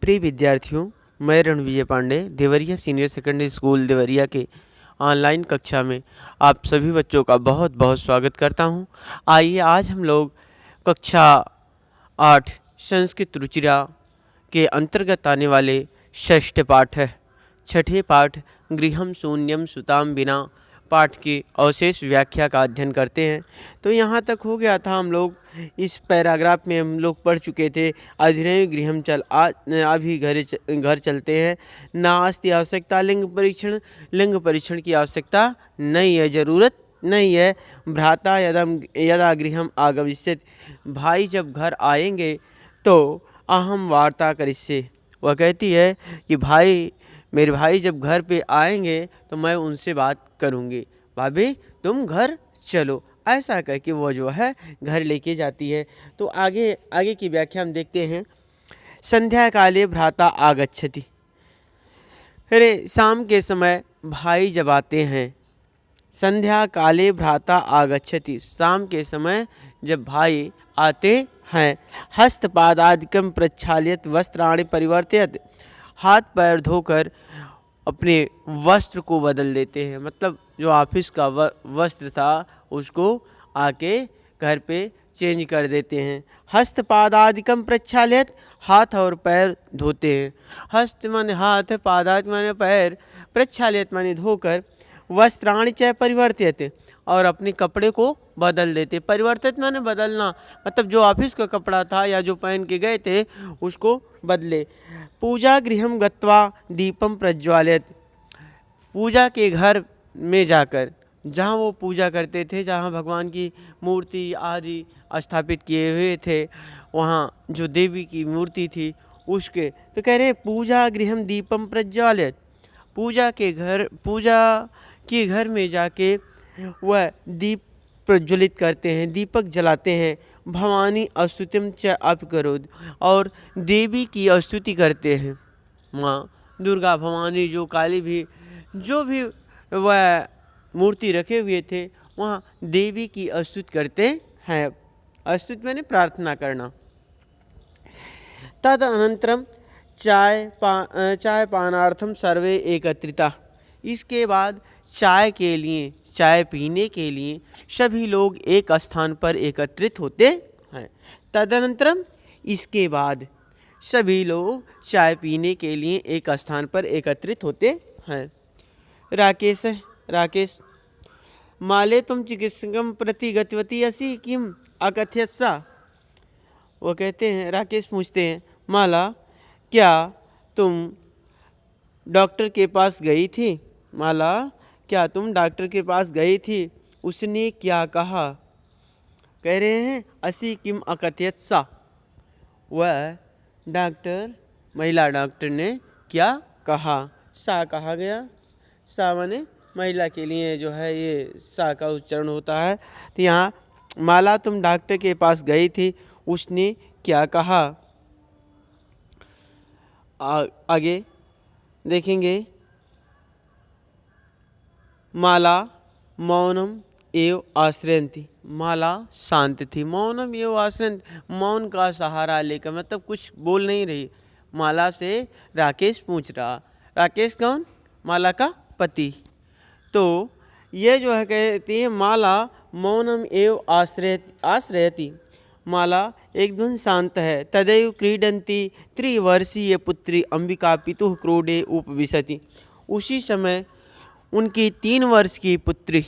प्रिय विद्यार्थियों, मैं Ranvijay Pandey Deoria senior secondary school Deoria के ऑनलाइन कक्षा में आप सभी बच्चों का बहुत बहुत स्वागत करता हूं। आइए आज हम लोग कक्षा 8 संस्कृत रुचिरा के अंतर्गत आने वाले षष्ठ पाठ है छठे पाठ गृहम शून्यम सुताम बिना पाठ की अवशेष व्याख्या का अध्ययन करते हैं। तो यहाँ तक हो गया था, हम लोग इस पैराग्राफ में हम लोग पढ़ चुके थे। अधिनय गृहम चल अभी घर चलते हैं। नास्ति आवश्यकता लिंग परीक्षण की आवश्यकता नहीं है, ज़रूरत नहीं है। भ्राता यदा गृहम आगमिष्यति, भाई जब घर आएंगे तो अहम वार्ता करिष्ये। वह कहती है कि मेरे भाई जब घर पे आएंगे तो मैं उनसे बात करूँगी। भाभी तुम घर चलो, ऐसा कह के वो जो है घर लेके जाती है। तो आगे की व्याख्या हम देखते हैं। संध्या काले भ्राता आगच्छति। अरे शाम के समय भाई जब आते हैं। संध्या काले भ्राता आगच्छति, शाम के समय जब भाई आते हैं। हस्तपादादिकं प्रक्षाल्यत वस्त्राणि परिवर्तयत, हाथ पैर धोकर अपने वस्त्र को बदल देते हैं। मतलब जो ऑफिस का वस्त्र था उसको आके घर पे चेंज कर देते हैं। हस्तपादादिकं प्रक्षाल्यत, हाथ और पैर धोते हैं। हस्त माने हाथ, पादाद माने पैर, प्रक्षाल्यत माने धोकर, वस्त्राणि च परिवर्तयते, और अपने कपड़े को बदल देते। परिवर्तित माने बदलना, मतलब जो ऑफिस का कपड़ा था या जो पहन के गए थे उसको बदले। पूजा गृहम गत्वा दीपम प्रज्वालयत, पूजा के घर में जाकर, जहाँ वो पूजा करते थे, जहाँ भगवान की मूर्ति आदि स्थापित किए हुए थे, वहाँ जो देवी की मूर्ति थी उसके, तो कह रहे पूजा गृहम दीपम प्रज्वालयत, पूजा के घर में जाके वह दीप प्रज्वलित करते हैं, दीपक जलाते हैं। भवानी स्तुतिम च अपकरोद, और देवी की स्तुति करते हैं। माँ दुर्गा, भवानी, जो काली भी, जो भी वह मूर्ति रखे हुए थे वहाँ देवी की स्तुति करते हैं। स्तुति मैंने प्रार्थना करना। तद अनंतरम चाय पानार्थम सर्वे एकत्रिता, इसके बाद चाय पीने के लिए सभी लोग एक स्थान पर एकत्रित होते हैं। तदनंतरम, इसके बाद सभी लोग चाय पीने के लिए एक स्थान पर एकत्रित होते हैं। राकेश माले तुम चिकित्सकम प्रति गतवती असी किम अकथयत सा। वो कहते हैं, राकेश पूछते हैं, माला क्या तुम डॉक्टर के पास गई थी? माला क्या तुम डॉक्टर के पास गई थी? उसने क्या कहा? कह रहे हैं असी किम अकथयत सा, वह महिला डॉक्टर ने क्या कहा? सा कहा गया, सा माने महिला के लिए जो है ये सा का उच्चारण होता है। तो यहाँ माला तुम डॉक्टर के पास गई थी, उसने क्या कहा? आगे देखेंगे। माला मौनम एव आश्रयंती, माला शांत थी। मौनम एव आश्रयंती, मौन का सहारा लेकर, मतलब कुछ बोल नहीं रही। माला से राकेश पूछ रहा। राकेश कौन? माला का पति। तो ये जो है कहती है माला मौनम एव आश्रयति, माला एकदम शांत है। तदैव क्रीडंती त्रिवर्षीय पुत्री अंबिका पितुः क्रोडे उपविशति, उसी समय उनकी 3 वर्ष की पुत्री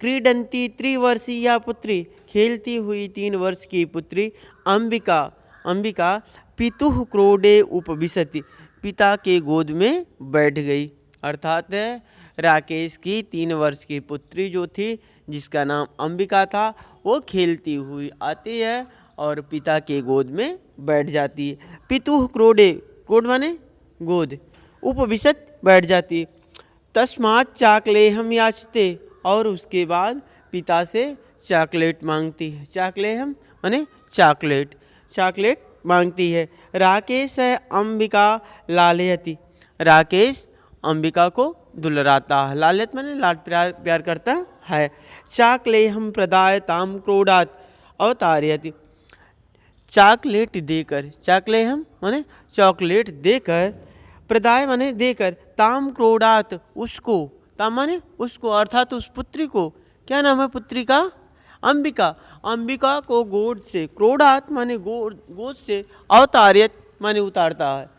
क्रीडंती त्रिवर्षीय पुत्री, खेलती हुई 3 वर्ष की पुत्री अंबिका पितुः क्रोडे उपविशति, पिता के गोद में बैठ गई। अर्थात राकेश की 3 वर्ष की पुत्री जो थी, जिसका नाम अंबिका था, वो खेलती हुई आती है और पिता के गोद में बैठ जाती है। पितुः क्रोडे, क्रोड माने गोद, उपविशत बैठ जाती। तस्मात् चाकलेहम याचते, और उसके बाद पिता से चॉकलेट मांगती है। चाकलेहम माने चॉकलेट मांगती है। राकेश अंबिका लालयति, राकेश अंबिका को दुलराता है। लालयत माने लाड प्यार करता है। चाकलेहम प्रदाय ताम क्रोडात अवतारयति, चॉकलेट देकर, चॉकलेट हम माने चॉकलेट देकर, प्रदाय माने देकर, ताम क्रोडात उसको, ताम माने उसको अर्थात उस पुत्री को, क्या नाम है पुत्री का? अंबिका। अंबिका को गोद से, क्रोडात माने गोद से, अवतारित माने उतारता है।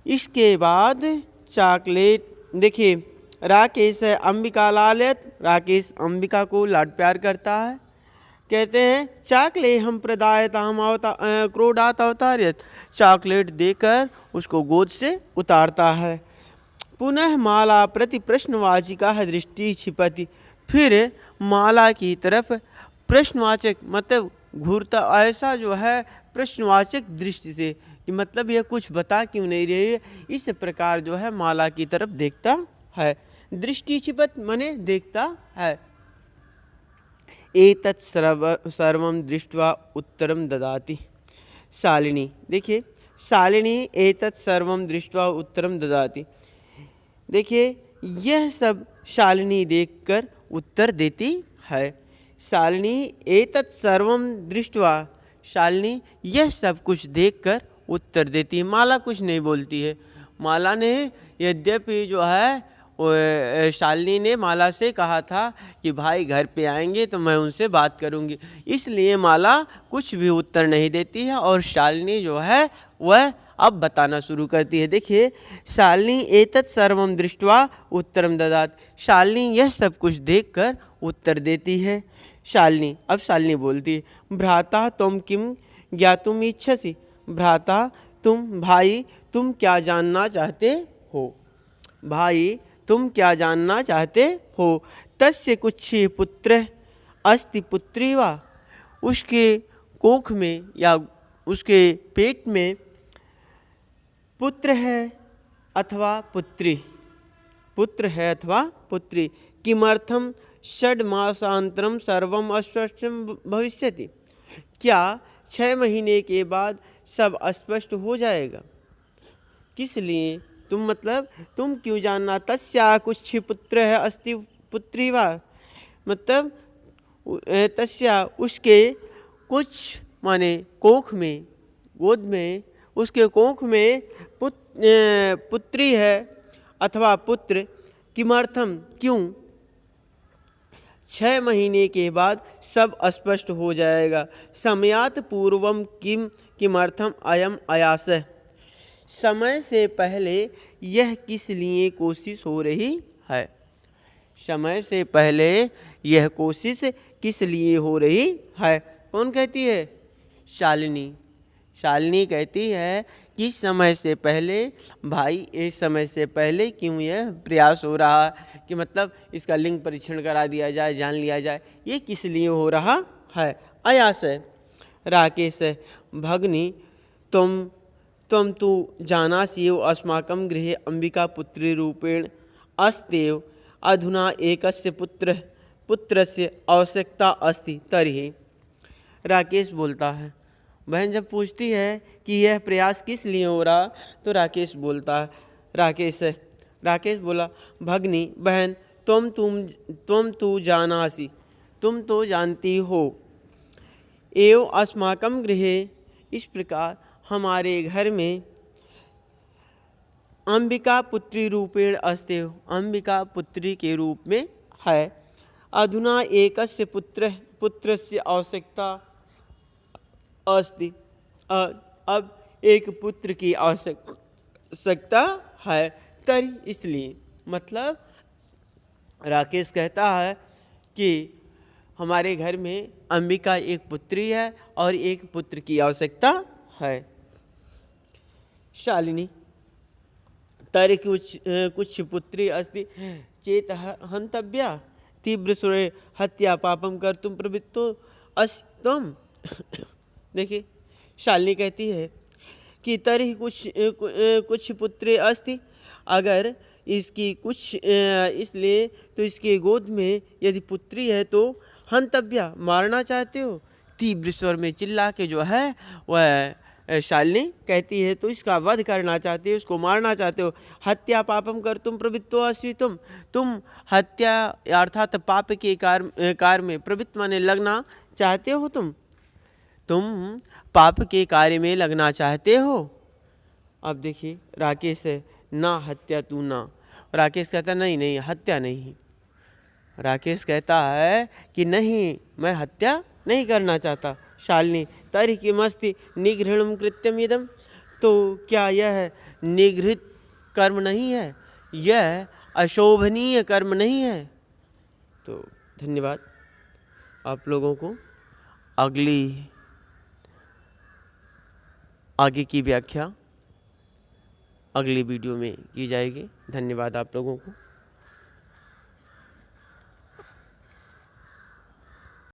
इसके बाद चॉकलेट, देखिए राकेश है अंबिका लालित, राकेश अंबिका को लाड प्यार करता है। कहते हैं चाकले हम प्रदायता हम क्रोडात अवतारित, चॉकलेट देकर उसको गोद से उतारता है। पुनः माला प्रति प्रश्नवाचिका है दृष्टि छिपति, फिर माला की तरफ प्रश्नवाचक मतलब घूरता ऐसा जो है प्रश्नवाचक दृष्टि से, कि मतलब यह कुछ बता क्यों नहीं रही है, इस प्रकार जो है माला की तरफ देखता है। दृष्टि छिपत माने देखता है। एतत् सर्वं दृष्ट्वा उत्तरम ददाति। शालिनी, देखिए शालिनी एतत् सर्वं दृष्ट्वा उत्तरम ददाति, देखिए यह सब शालिनी देखकर उत्तर देती है। शालिनी एतत् सर्वं दृष्ट्वा, शालिनी यह सब कुछ देखकर उत्तर देती है। माला कुछ नहीं बोलती है। माला ने यद्यपि जो है शालिनी ने माला से कहा था कि भाई घर पे आएंगे तो मैं उनसे बात करूंगी, इसलिए माला कुछ भी उत्तर नहीं देती है और शालिनी जो है वह अब बताना शुरू करती है। देखिए शालिनी एतत् सर्वम दृष्ट्वा उत्तरम ददात, शालिनी यह सब कुछ देखकर उत्तर देती है। शालिनी, अब शालिनी बोलती है भ्राता तुम किम ज्ञातुम इच्छसि, भ्राता तुम, भाई तुम क्या जानना चाहते हो, भाई तुम क्या जानना चाहते हो। तस्य कुक्षि पुत्र अस्ति पुत्री वा, उसके कोख में या उसके पेट में पुत्र है अथवा पुत्री, पुत्र है अथवा पुत्री। किमर्थम षड्मासांतरम सर्वम अस्पष्टम भविष्यति, क्या 6 महीने के बाद सब अस्पष्ट हो जाएगा। किस लिए तुम, मतलब तुम क्यों जानना। तस्या कुछ पुत्र है अस्ति पुत्री वा, मतलब तस्या उसके कुछ माने कोख में, गोद में, उसके कोख में पुत्री है अथवा पुत्र। किमर्थम क्यों, 6 महीने के बाद सब स्पष्ट हो जाएगा। समयात पूर्वम किमर्थम अयम आयास, समय से पहले यह किस लिए कोशिश हो रही है। समय से पहले यह कोशिश किस लिए हो रही है। कौन कहती है? शालिनी। शालिनी कहती है कि समय से पहले, भाई इस समय से पहले क्यों यह प्रयास हो रहा है, कि मतलब इसका लिंग परीक्षण करा दिया जाए, जान लिया जाए, ये किस लिए हो रहा है। आयास है। राकेश है भगनी तुम तु जानास्येव अस्माकं गृहे अंबिका पुत्री रूपेण अस्त्येव, अधुना एकस्य पुत्रस्य आवश्यकता अस्ति तर्हि। राकेश बोलता है, बहन जब पूछती है कि यह प्रयास किस लिए हो रहा, तो राकेश बोलता है, राकेश बोला भगनी बहन तुम तू जानासी, तुम तो जानती हो, एव अस्माकं गृहे, इस प्रकार हमारे घर में, अंबिका पुत्री रूपेण अस्त्येव, अंबिका पुत्री के रूप में है। अधुना एकस्य पुत्रस्य आवश्यकता अस्ति, अब एक पुत्र की आवश्यकता है। तरी, इसलिए, मतलब राकेश कहता है कि हमारे घर में अंबिका एक पुत्री है और एक पुत्र की आवश्यकता है। शालिनी तर्हि कुछ पुत्री अस्ति चेत हंतव्या, तीव्र सुरे हत्या पापम कर्तुम प्रवृत्तो अस्ति त्वम। देखिए शालिनी कहती है कि तर्हि कुछ पुत्री अस्ति, अगर इसकी कुछ इसलिए तो इसके गोद में यदि पुत्री है तो हंतव्या, मारना चाहते हो। तीव्र स्वर में चिल्ला के जो है वह शालिनी कहती है तो इसका वध करना चाहते हो, उसको मारना चाहते हो। हत्या पापम कर तुम प्रवृत्तो अस्ति, तुम हत्या अर्थात पाप के कार्य में प्रवृत्त माने लगना चाहते हो तुम। तुम पाप के कार्य में लगना चाहते हो? अब देखिए राकेश है, ना हत्या तू ना। राकेश कहता नहीं नहीं हत्या नहीं। राकेश कहता है कि नहीं मैं हत्या नहीं करना चाहता। शालिनी तर्हि किमस्ति निगृहणं कृत्यम इदम। तो क्या यह निगृहित कर्म नहीं है, यह अशोभनीय कर्म नहीं है? तो धन्यवाद आप लोगों को। आगे की व्याख्या अगली वीडियो में की जाएगी। धन्यवाद आप लोगों को।